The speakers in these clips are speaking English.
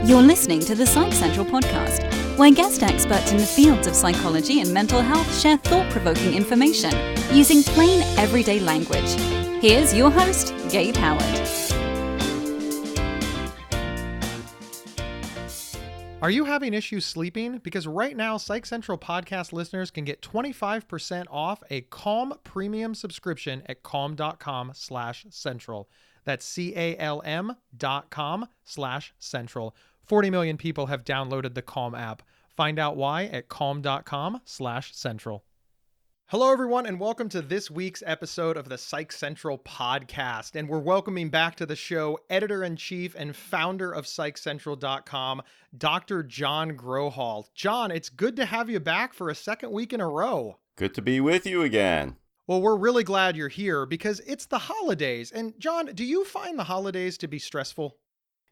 You're listening to the Psych Central podcast, where guest experts in the fields of psychology and mental health share thought-provoking information using plain, everyday language. Here's your host, Gabe Howard. Are you having issues sleeping? Because right now, Psych Central podcast listeners can get 25% off a Calm premium subscription at calm.com/central. That's CALM.com/central. 40 million people have downloaded the Calm app. Find out why at calm.com/central. Hello, everyone, and welcome to this week's episode of the Psych Central podcast. And we're welcoming back to the show editor-in-chief and founder of PsychCentral.com, Dr. John Grohol. John, it's good to have you back for a second week in a row. Good to be with you again. Well, we're really glad you're here because it's the holidays. And John, do you find the holidays to be stressful?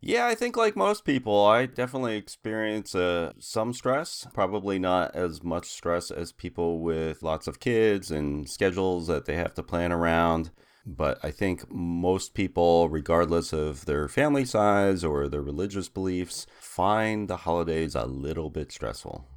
Yeah, I think like most people, I definitely experience some stress. Probably not as much stress as people with lots of kids and schedules that they have to plan around. But I think most people, regardless of their family size or their religious beliefs, find the holidays a little bit stressful.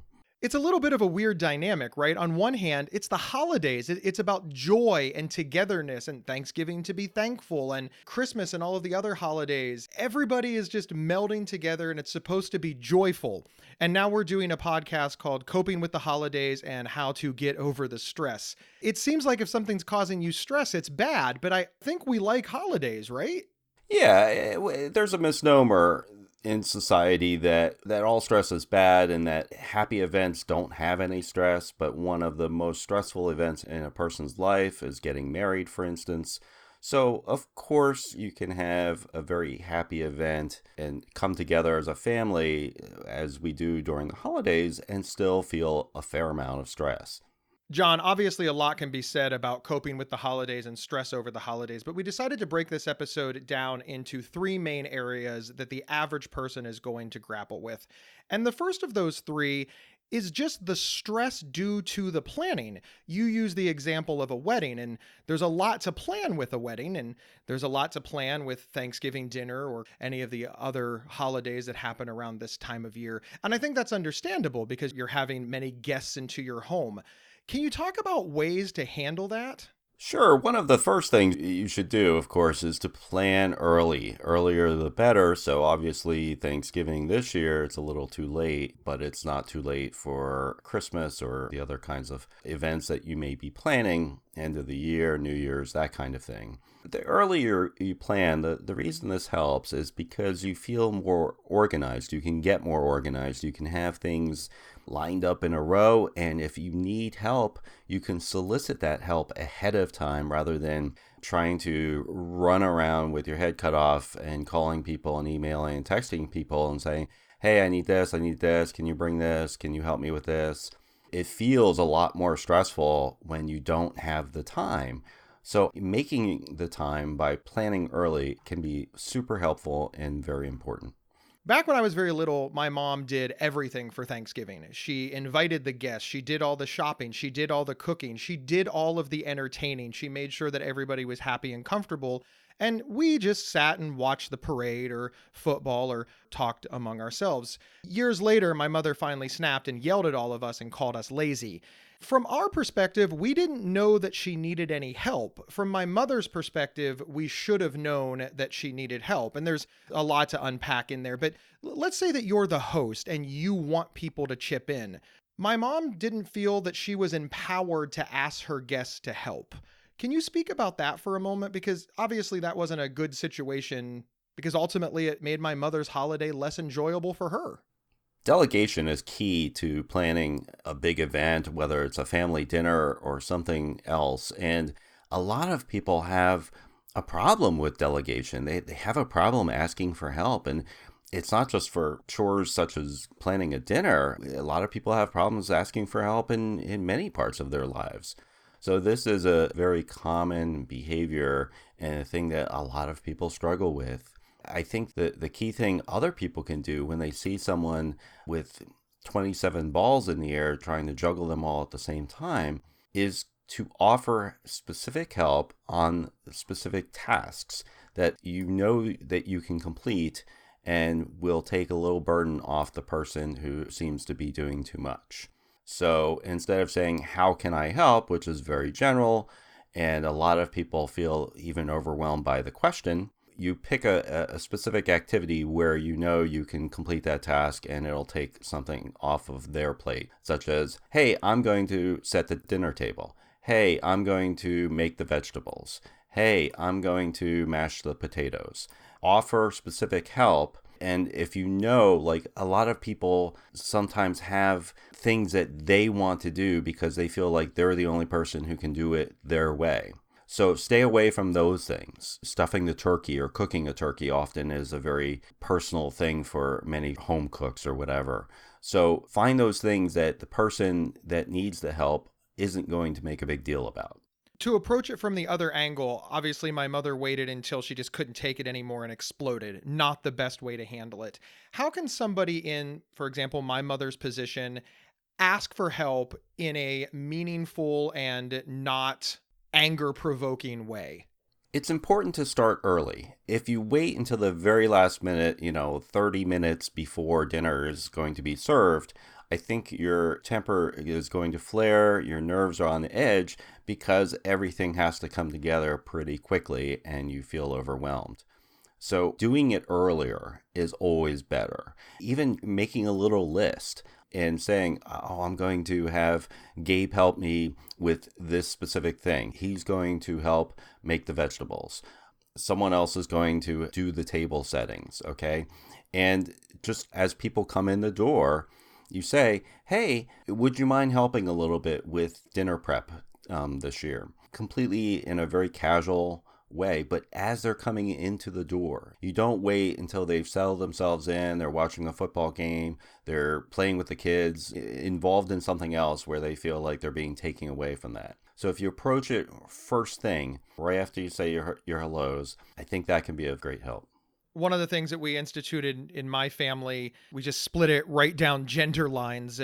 It's a little bit of a weird dynamic, right? On one hand, it's the holidays. It's about joy and togetherness and Thanksgiving to be thankful and Christmas and all of the other holidays. Everybody is just melding together and it's supposed to be joyful. And now we're doing a podcast called Coping with the Holidays and How to Get Over the Stress. It seems like if something's causing you stress, it's bad, but I think we like holidays, right? Yeah, there's a misnomer in society that all stress is bad and that happy events don't have any stress, but one of the most stressful events in a person's life is getting married, for instance. So, of course, you can have a very happy event and come together as a family, as we do during the holidays, and still feel a fair amount of stress. John, obviously a lot can be said about coping with the holidays and stress over the holidays, but we decided to break this episode down into three main areas that the average person is going to grapple with. And the first of those three is just the stress due to the planning. You use the example of a wedding, and there's a lot to plan with a wedding, and there's a lot to plan with Thanksgiving dinner or any of the other holidays that happen around this time of year. And I think that's understandable because you're having many guests into your home. Can you talk about ways to handle that? Sure. One of the first things you should do, of course, is to plan early. Earlier the better. So obviously Thanksgiving this year, it's a little too late, but it's not too late for Christmas or the other kinds of events that you may be planning, end of the year, New Year's, that kind of thing. The earlier you plan, the reason this helps is because you feel more organized. You can get more organized. You can have things lined up in a row, and if you need help, you can solicit that help ahead of time rather than trying to run around with your head cut off and calling people and emailing and texting people and saying, hey, I need this, can you bring this, can you help me with this? It feels a lot more stressful when you don't have the time. So making the time by planning early can be super helpful and very important. Back when I was very little, my mom did everything for Thanksgiving. She invited the guests. She did all the shopping. She did all the cooking. She did all of the entertaining. She made sure that everybody was happy and comfortable. And we just sat and watched the parade or football or talked among ourselves. Years later, my mother finally snapped and yelled at all of us and called us lazy. From our perspective, we didn't know that she needed any help. From my mother's perspective, we should have known that she needed help. And there's a lot to unpack in there. But let's say that you're the host and you want people to chip in. My mom didn't feel that she was empowered to ask her guests to help. Can you speak about that for a moment? Because obviously that wasn't a good situation because ultimately it made my mother's holiday less enjoyable for her. Delegation is key to planning a big event, whether it's a family dinner or something else. And a lot of people have a problem with delegation. They have a problem asking for help. And it's not just for chores such as planning a dinner. A lot of people have problems asking for help in many parts of their lives. So this is a very common behavior and a thing that a lot of people struggle with. I think that the key thing other people can do when they see someone with 27 balls in the air trying to juggle them all at the same time is to offer specific help on specific tasks that you know that you can complete and will take a little burden off the person who seems to be doing too much. So instead of saying, how can I help, which is very general, and a lot of people feel even overwhelmed by the question, you pick a specific activity where you know you can complete that task and it'll take something off of their plate, such as, hey, I'm going to set the dinner table. Hey, I'm going to make the vegetables. Hey, I'm going to mash the potatoes. Offer specific help. And if you know, like a lot of people sometimes have things that they want to do because they feel like they're the only person who can do it their way. So stay away from those things. Stuffing the turkey or cooking a turkey often is a very personal thing for many home cooks or whatever. So find those things that the person that needs the help isn't going to make a big deal about. To approach it from the other angle, obviously my mother waited until she just couldn't take it anymore and exploded. Not the best way to handle it. How can somebody in, for example, my mother's position, ask for help in a meaningful and not anger-provoking way? It's important to start early. If you wait until the very last minute, 30 minutes before dinner is going to be served, I think your temper is going to flare, your nerves are on the edge because everything has to come together pretty quickly and you feel overwhelmed. So doing it earlier is always better. Even making a little list and saying, oh, I'm going to have Gabe help me with this specific thing. He's going to help make the vegetables. Someone else is going to do the table settings, okay? And just as people come in the door, you say, hey, would you mind helping a little bit with dinner prep this year? Completely in a very casual way, but as they're coming into the door, you don't wait until they've settled themselves in, they're watching a football game, they're playing with the kids, involved in something else where they feel like they're being taken away from that. So if you approach it first thing, right after you say your hellos, I think that can be of great help. One of the things that we instituted in my family, we just split it right down gender lines.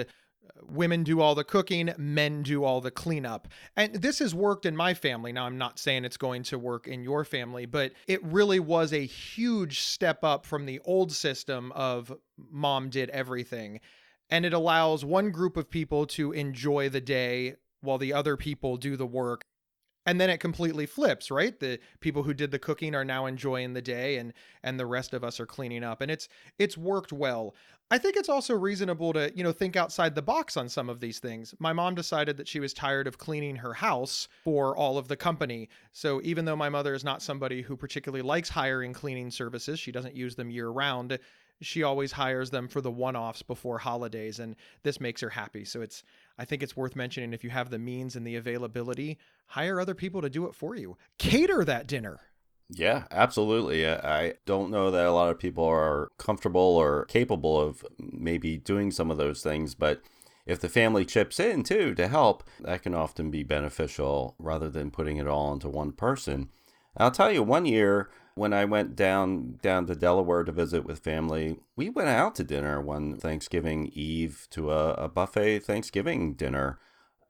Women do all the cooking, men do all the cleanup. And this has worked in my family. Now, I'm not saying it's going to work in your family, but it really was a huge step up from the old system of mom did everything. And it allows one group of people to enjoy the day while the other people do the work. And then it completely flips, right? The people who did the cooking are now enjoying the day and the rest of us are cleaning up. And it's worked well. I think it's also reasonable to, think outside the box on some of these things. My mom decided that she was tired of cleaning her house for all of the company. So even though my mother is not somebody who particularly likes hiring cleaning services, she doesn't use them year round. She always hires them for the one-offs before holidays, and this makes her happy. So I think it's worth mentioning, if you have the means and the availability, hire other people to do it for you. Cater that dinner. Yeah, absolutely. I don't know that a lot of people are comfortable or capable of maybe doing some of those things, but if the family chips in too to help, that can often be beneficial rather than putting it all into one person. I'll tell you, one year when I went down to Delaware to visit with family, we went out to dinner one Thanksgiving Eve to a buffet Thanksgiving dinner.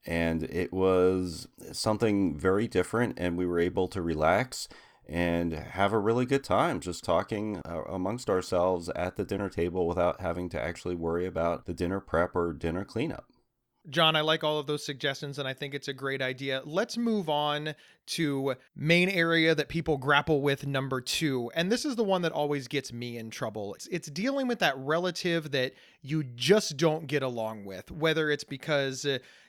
And it was something very different, and we were able to relax and have a really good time just talking amongst ourselves at the dinner table without having to actually worry about the dinner prep or dinner cleanup. John, I like all of those suggestions, and I think it's a great idea. Let's move on to main area that people grapple with, number 2. And this is the one that always gets me in trouble. It's dealing with that relative that you just don't get along with, whether it's because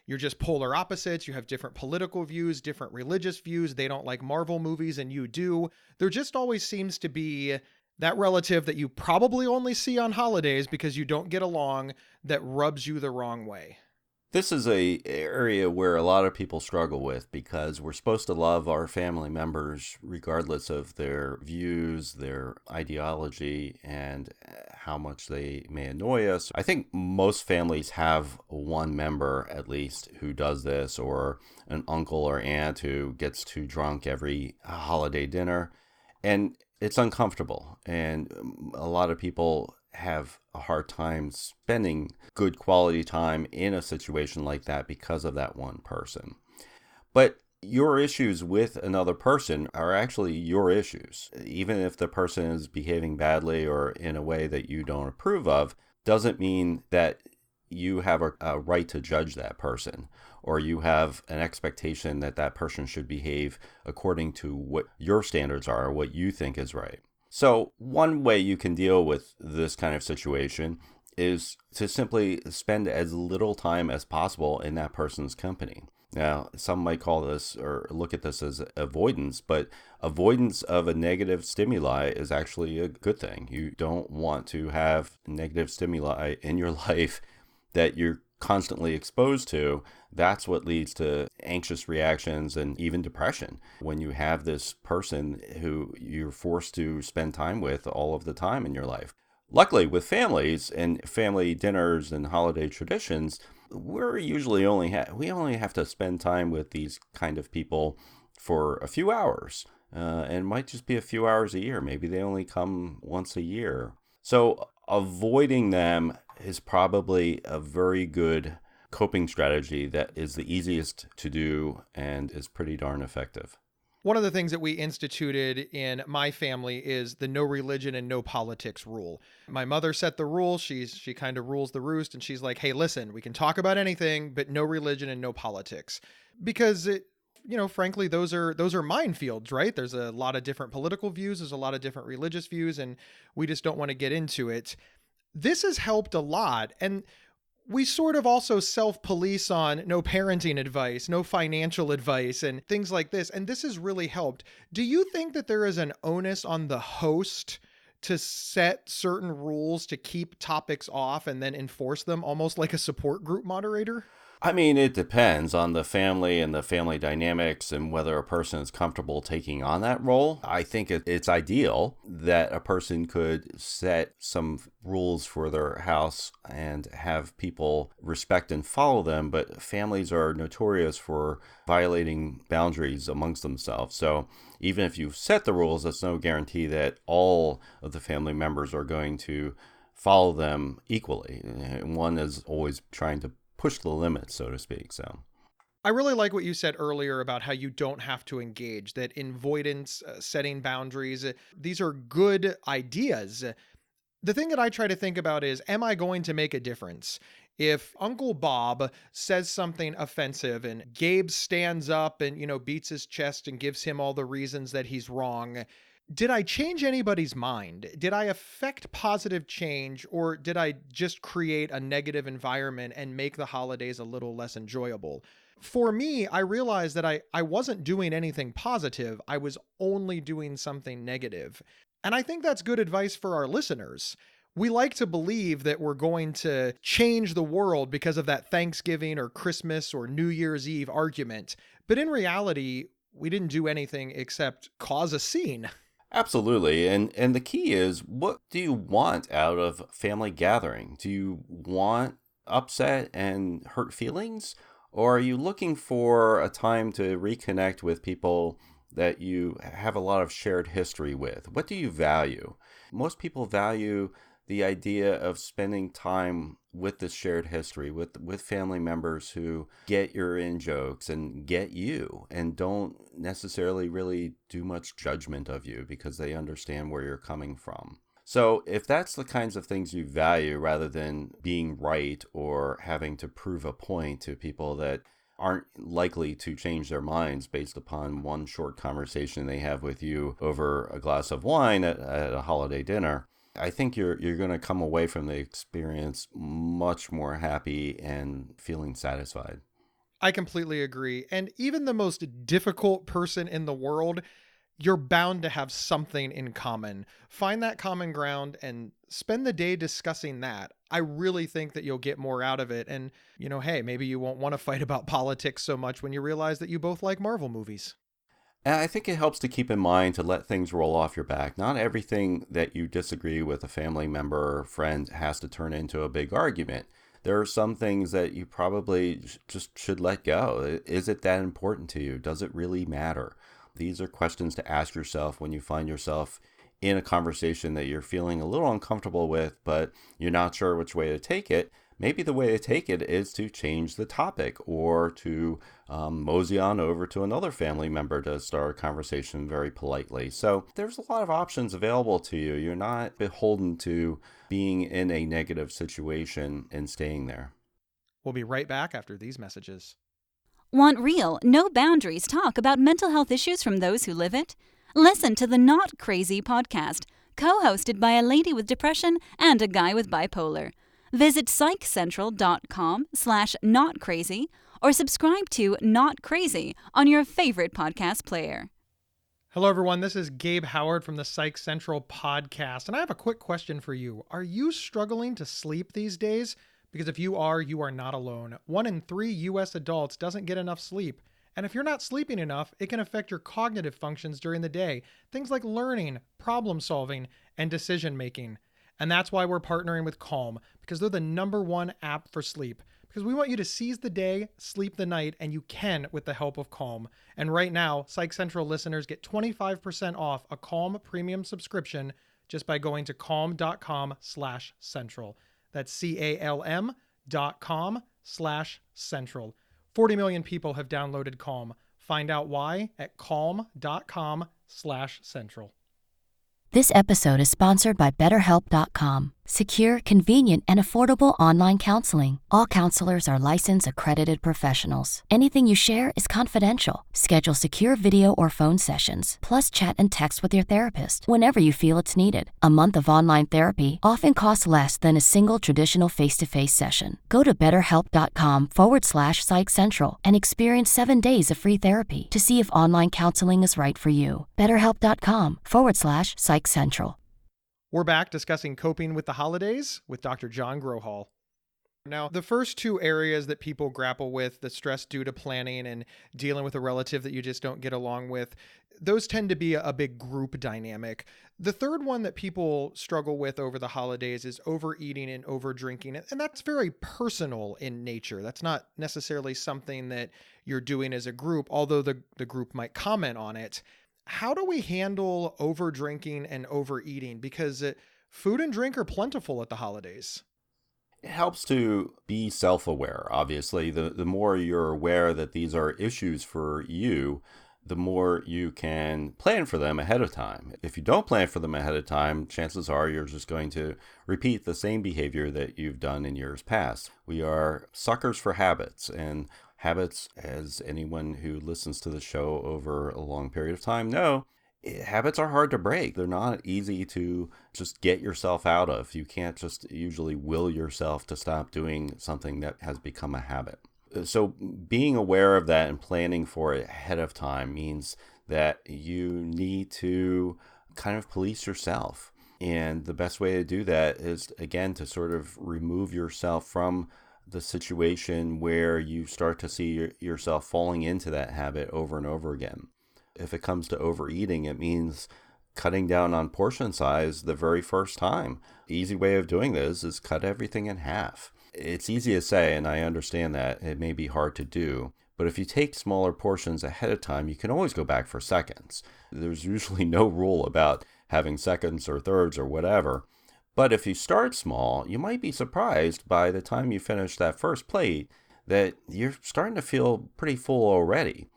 you're just polar opposites, you have different political views, different religious views, they don't like Marvel movies and you do. There just always seems to be that relative that you probably only see on holidays because you don't get along, that rubs you the wrong way. This is an area where a lot of people struggle with because we're supposed to love our family members regardless of their views, their ideology, and how much they may annoy us. I think most families have one member at least who does this, or an uncle or aunt who gets too drunk every holiday dinner. And it's uncomfortable. And a lot of people have a hard time spending good quality time in a situation like that because of that one person. But your issues with another person are actually your issues. Even if the person is behaving badly or in a way that you don't approve of, doesn't mean that you have a right to judge that person, or you have an expectation that that person should behave according to what your standards are, what you think is right. So one way you can deal with this kind of situation is to simply spend as little time as possible in that person's company. Now, some might call this or look at this as avoidance, but avoidance of a negative stimuli is actually a good thing. You don't want to have negative stimuli in your life that you're constantly exposed to. That's what leads to anxious reactions and even depression. When you have this person who you're forced to spend time with all of the time in your life. Luckily, with families and family dinners and holiday traditions, we're usually we only have to spend time with these kind of people for a few hours. And it might just be a few hours a year. Maybe they only come once a year. So avoiding them is probably a very good coping strategy that is the easiest to do and is pretty darn effective. One of the things that we instituted in my family is the no religion and no politics rule. My mother set the rule. She kind of rules the roost, and she's like, hey, listen, we can talk about anything, but no religion and no politics. Because frankly, those are minefields, right? There's a lot of different political views. There's a lot of different religious views, and we just don't want to get into it. This has helped a lot. And we sort of also self-police on no parenting advice, no financial advice, and things like this. And this has really helped. Do you think that there is an onus on the host to set certain rules to keep topics off and then enforce them, almost like a support group moderator? I mean, it depends on the family and the family dynamics and whether a person is comfortable taking on that role. I think it's ideal that a person could set some rules for their house and have people respect and follow them, but families are notorious for violating boundaries amongst themselves. So even if you set the rules, that's no guarantee that all of the family members are going to follow them equally. One is always trying to push the limits, so to speak. So I really like what you said earlier about how you don't have to engage, that avoidance, setting boundaries, these are good ideas. The thing that I try to think about is, am I going to make a difference? If Uncle Bob says something offensive and Gabe stands up and, beats his chest and gives him all the reasons that he's wrong, did I change anybody's mind? Did I affect positive change, or did I just create a negative environment and make the holidays a little less enjoyable? For me, I realized that I wasn't doing anything positive. I was only doing something negative. And I think that's good advice for our listeners. We like to believe that we're going to change the world because of that Thanksgiving or Christmas or New Year's Eve argument. But in reality, we didn't do anything except cause a scene. absolutely. And the key is, what do you want out of family gathering? Do you want upset and hurt feelings? Or are you looking for a time to reconnect with people that you have a lot of shared history with? What do you value? Most people value the idea of spending time with this shared history, with family members who get your in-jokes and get you and don't necessarily really do much judgment of you because they understand where you're coming from. So if that's the kinds of things you value rather than being right or having to prove a point to people that aren't likely to change their minds based upon one short conversation they have with you over a glass of wine at a holiday dinner, I think you're going to come away from the experience much more happy and feeling satisfied. I completely agree. And even the most difficult person in the world, you're bound to have something in common. Find that common ground and spend the day discussing that. I really think that you'll get more out of it. And, hey, maybe you won't want to fight about politics so much when you realize that you both like Marvel movies. And I think it helps to keep in mind to let things roll off your back. Not everything that you disagree with a family member or friend has to turn into a big argument. There are some things that you probably just should let go. Is it that important to you? Does it really matter? These are questions to ask yourself when you find yourself in a conversation that you're feeling a little uncomfortable with, but you're not sure which way to take it. Maybe the way to take it is to change the topic or to mosey on over to another family member to start a conversation very politely. So there's a lot of options available to you. You're not beholden to being in a negative situation and staying there. We'll be right back after these messages. Want real, no boundaries talk about mental health issues from those who live it? Listen to the Not Crazy podcast, co-hosted by a lady with depression and a guy with bipolar. Visit psychcentral.com/notcrazy or subscribe to Not Crazy on your favorite podcast player. Hello, everyone. This is Gabe Howard from the Psych Central podcast, and I have a quick question for you. Are you struggling to sleep these days? Because if you are not alone. 1 in 3 U.S. adults doesn't get enough sleep. And if you're not sleeping enough, it can affect your cognitive functions during the day. Things like learning, problem solving, and decision making. And that's why we're partnering with Calm, because they're the #1 app for sleep. Because we want you to seize the day, sleep the night, and you can with the help of Calm. And right now, Psych Central listeners get 25% off a Calm premium subscription just by going to calm.com/central. That's CALM.com/central. 40 million people have downloaded Calm. Find out why at calm.com/central. This episode is sponsored by BetterHelp.com. Secure, convenient, and affordable online counseling. All counselors are licensed, accredited professionals. Anything you share is confidential. Schedule secure video or phone sessions, plus chat and text with your therapist whenever you feel it's needed. A month of online therapy often costs less than a single traditional face-to-face session. Go to BetterHelp.com/PsychCentral and experience 7 days of free therapy to see if online counseling is right for you. BetterHelp.com/PsychCentral. We're back discussing coping with the holidays with Dr. John Grohol. Now, the first two areas that people grapple with, the stress due to planning and dealing with a relative that you just don't get along with, those tend to be a big group dynamic. The third one that people struggle with over the holidays is overeating and overdrinking. And that's very personal in nature. That's not necessarily something that you're doing as a group, although the group might comment on it. How do we handle overdrinking and overeating? Because food and drink are plentiful at the holidays. It helps to be self-aware. Obviously, the more you're aware that these are issues for you, the more you can plan for them ahead of time. If you don't plan for them ahead of time, chances are you're just going to repeat the same behavior that you've done in years past. We are suckers for habits, and habits, as anyone who listens to the show over a long period of time know, habits are hard to break. They're not easy to just get yourself out of. You can't just usually will yourself to stop doing something that has become a habit. So being aware of that and planning for it ahead of time means that you need to kind of police yourself. And the best way to do that is, again, to sort of remove yourself from the situation where you start to see yourself falling into that habit over and over again. If it comes to overeating, it means cutting down on portion size the very first time. The easy way of doing this is cut everything in half. It's easy to say, and I understand that it may be hard to do, but if you take smaller portions ahead of time, you can always go back for seconds. There's usually no rule about having seconds or thirds or whatever. But if you start small, you might be surprised by the time you finish that first plate that you're starting to feel pretty full already.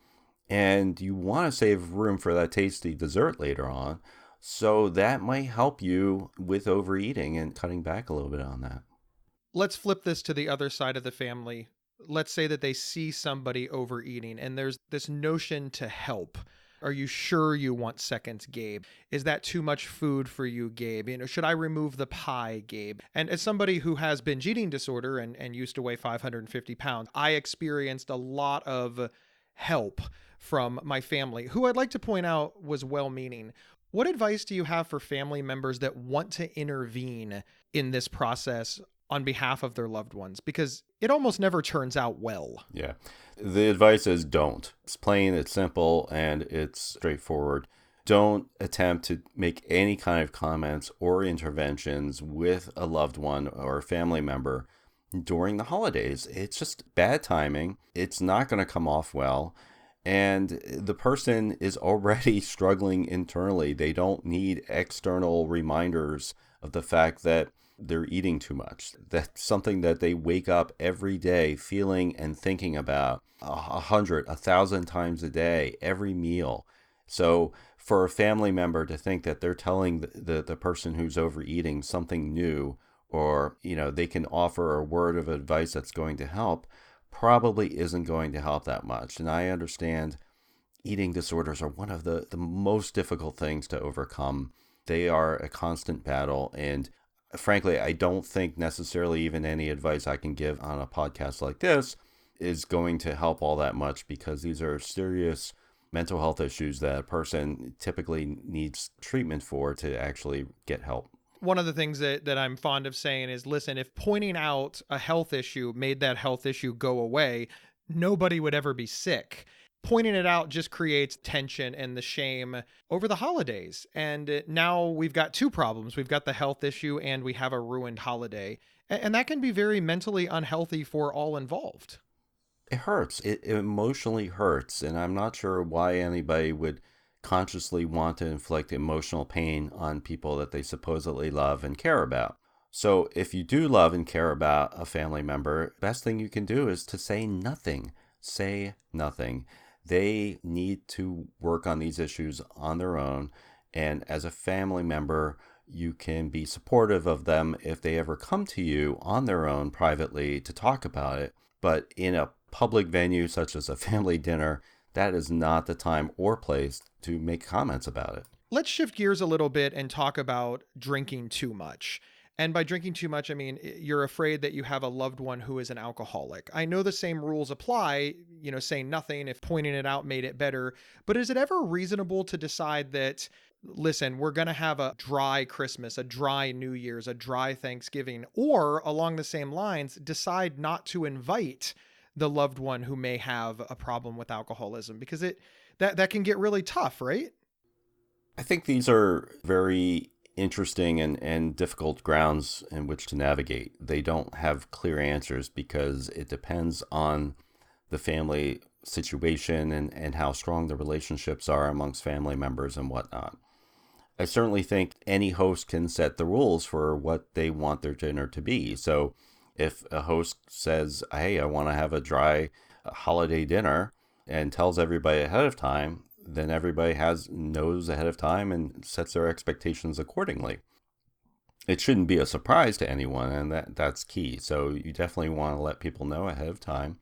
And you want to save room for that tasty dessert later on. So that might help you with overeating and cutting back a little bit on that. Let's flip this to the other side of the family. Let's say that they see somebody overeating and there's this notion to help. Are you sure you want seconds, Gabe? Is that too much food for you, Gabe? Should I remove the pie, Gabe? And as somebody who has binge eating disorder and used to weigh 550 pounds, I experienced a lot of help from my family, who I'd like to point out was well-meaning. What advice do you have for family members that want to intervene in this process on behalf of their loved ones? Because it almost never turns out well. Yeah. The advice is don't. It's plain, it's simple, and it's straightforward. Don't attempt to make any kind of comments or interventions with a loved one or a family member during the holidays. It's just bad timing. It's not going to come off well. And the person is already struggling internally. They don't need external reminders of the fact that they're eating too much. That's something that they wake up every day feeling and thinking about 100, 1,000 times a day, every meal. So for a family member to think that they're telling the person who's overeating something new, or, they can offer a word of advice that's going to help, probably isn't going to help that much. And I understand eating disorders are one of the most difficult things to overcome. They are a constant battle. And frankly, I don't think necessarily even any advice I can give on a podcast like this is going to help all that much, because these are serious mental health issues that a person typically needs treatment for to actually get help. One of the things that I'm fond of saying is, listen, if pointing out a health issue made that health issue go away, nobody would ever be sick. Pointing it out just creates tension and the shame over the holidays. And now we've got two problems. We've got the health issue and we have a ruined holiday. And that can be very mentally unhealthy for all involved. It hurts. It emotionally hurts. And I'm not sure why anybody would consciously want to inflict emotional pain on people that they supposedly love and care about. So if you do love and care about a family member, best thing you can do is to say nothing. Say nothing. They need to work on these issues on their own. And as a family member, you can be supportive of them if they ever come to you on their own privately to talk about it. But in a public venue such as a family dinner, that is not the time or place to make comments about it. Let's shift gears a little bit and talk about drinking too much. And by drinking too much, I mean, you're afraid that you have a loved one who is an alcoholic. I know the same rules apply, saying nothing if pointing it out made it better. But is it ever reasonable to decide that, listen, we're going to have a dry Christmas, a dry New Year's, a dry Thanksgiving, or along the same lines, decide not to invite the loved one who may have a problem with alcoholism? Because that can get really tough, right? I think these are very interesting and difficult grounds in which to navigate. They don't have clear answers because it depends on the family situation and how strong the relationships are amongst family members and whatnot. I certainly think any host can set the rules for what they want their dinner to be. So if a host says, hey, I want to have a dry holiday dinner, and tells everybody ahead of time, then everybody knows ahead of time and sets their expectations accordingly. It shouldn't be a surprise to anyone, and that's key. So you definitely want to let people know ahead of time,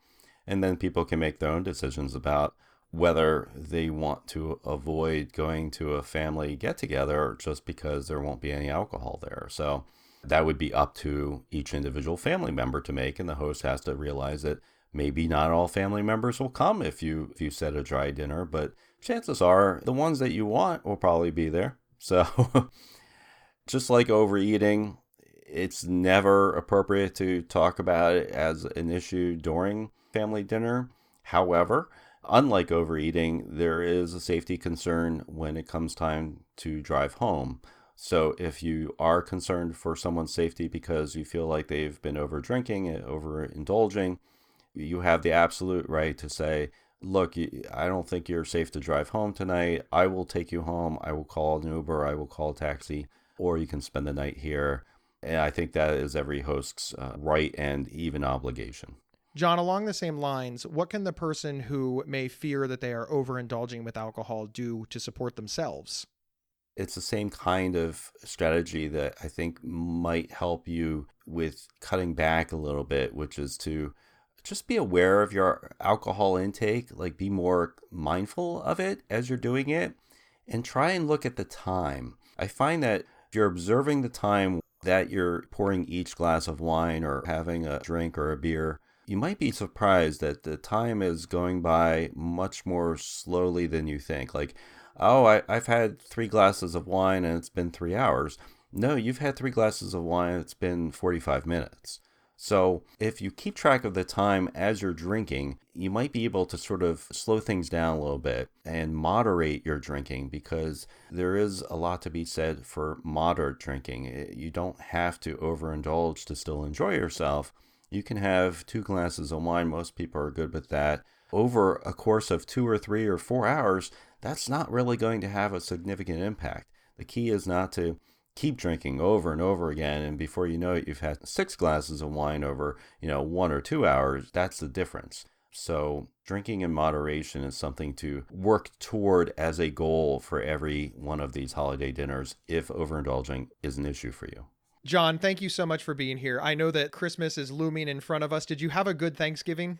and then people can make their own decisions about whether they want to avoid going to a family get-together just because there won't be any alcohol there. So that would be up to each individual family member to make, and the host has to realize that maybe not all family members will come if you set a dry dinner, but chances are the ones that you want will probably be there. So just like overeating, it's never appropriate to talk about it as an issue during family dinner. However, unlike overeating, there is a safety concern when it comes time to drive home. So if you are concerned for someone's safety because you feel like they've been over drinking, overindulging, you have the absolute right to say, look, I don't think you're safe to drive home tonight. I will take you home. I will call an Uber. I will call a taxi, or you can spend the night here. And I think that is every host's right and even obligation. John, along the same lines, what can the person who may fear that they are overindulging with alcohol do to support themselves? It's the same kind of strategy that I think might help you with cutting back a little bit, which is to just be aware of your alcohol intake, like be more mindful of it as you're doing it, and try and look at the time. I find that if you're observing the time that you're pouring each glass of wine or having a drink or a beer, you might be surprised that the time is going by much more slowly than you think. Like, oh, I've had 3 glasses of wine and it's been 3 hours. No, you've had 3 glasses of wine, it's been 45 minutes. So if you keep track of the time as you're drinking, you might be able to sort of slow things down a little bit and moderate your drinking, because there is a lot to be said for moderate drinking. You don't have to overindulge to still enjoy yourself. You can have 2 glasses of wine. Most people are good with that. Over a course of 2 or 3 or 4 hours, that's not really going to have a significant impact. The key is not to keep drinking over and over again, and before you know it, you've had 6 glasses of wine over, 1 or 2 hours. That's the difference. So drinking in moderation is something to work toward as a goal for every one of these holiday dinners if overindulging is an issue for you. John, thank you so much for being here. I know that Christmas is looming in front of us. Did you have a good Thanksgiving?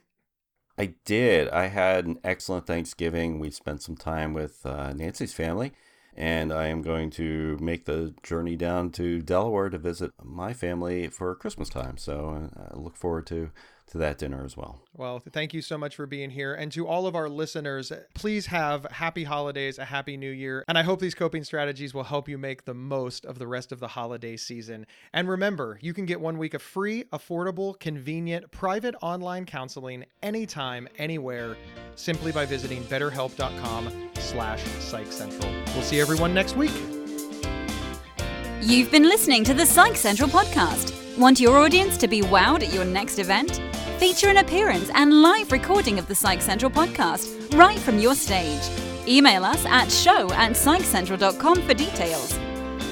I did. I had an excellent Thanksgiving. We spent some time with Nancy's family, and I am going to make the journey down to Delaware to visit my family for Christmas time. So I look forward to that dinner as well. Well, thank you so much for being here. And to all of our listeners, please have happy holidays, a happy new year. And I hope these coping strategies will help you make the most of the rest of the holiday season. And remember, you can get 1 week of free, affordable, convenient, private online counseling anytime, anywhere, simply by visiting betterhelp.com/psychcentral. We'll see everyone next week. You've been listening to the Psych Central podcast. Want your audience to be wowed at your next event? Feature an appearance and live recording of the Psych Central podcast right from your stage. Email us at show@psychcentral.com for details.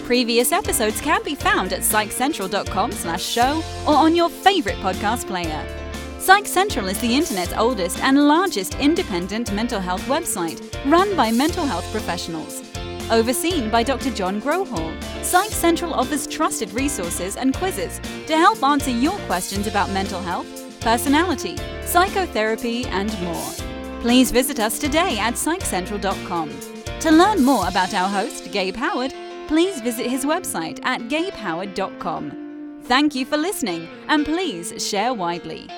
Previous episodes can be found at psychcentral.com/show or on your favorite podcast player. Psych Central is the internet's oldest and largest independent mental health website run by mental health professionals. Overseen by Dr. John Grohol, Psych Central offers trusted resources and quizzes to help answer your questions about mental health, personality, psychotherapy, and more. Please visit us today at psychcentral.com. To learn more about our host, Gabe Howard, please visit his website at gabehoward.com. Thank you for listening, and please share widely.